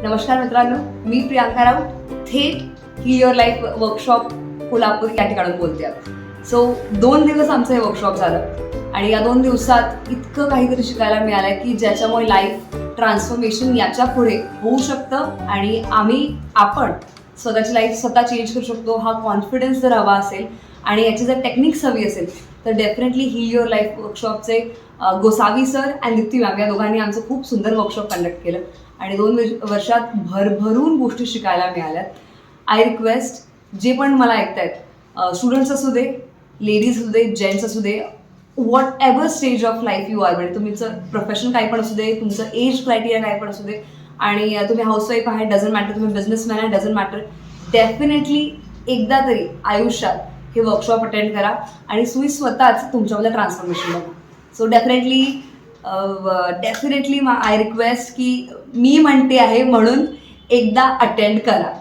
नमस्कार मित्रांनो, मी प्रियांका राऊत थेट heal your life workshop Kolhapur या ठिकाणून बोलते आहे. सो 2 दिवस आमचं हे वर्कशॉप झालं आणि या 2 दिवसात इतकं काहीतरी शिकायला मिळालं की ज्याच्यामुळे लाईफ ट्रान्सफॉर्मेशन याच्या पुढे होऊ शकतं आणि आपण स्वतःची लाईफ स्वतः चेंज करू शकतो. हा कॉन्फिडन्स जर हवा असेल आणि याची जर टेक्निक्स हवी असेल तर डेफिनेटली हील युअर लाईफ वर्कशॉपचे गोसावी सर आणि दीप्ती मॅम या दोघांनी आमचं खूप सुंदर वर्कशॉप कंडक्ट केलं आणि 2 वर्षात भरभरून गोष्टी शिकायला मिळाल्यात. आय रिक्वेस्ट जे पण मला ऐकतायत, स्टुडंट्स असू दे, लेडीज असू दे, जेंट्स असू दे, whatever stage of life you are, म्हणजे तुमचं प्रोफेशन काही पण असू दे, तुमचं एज क्रायटेरिया काय पण असू दे आणि तुम्ही हाऊसवाईफ आहे डझंट मॅटर, तुम्ही बिझनेसमॅन आहे डझंट मॅटर, डेफिनेटली एकदा तरी आयुष्यात हे वर्कशॉप अटेंड करा आणि तुम्ही स्वतःच तुमच्यामध्ये ट्रान्सफॉर्मेशन बघा. सो डेफिनेटली आय रिक्वेस्ट की मी म्हणते आहे म्हणून एकदा अटेंड करा.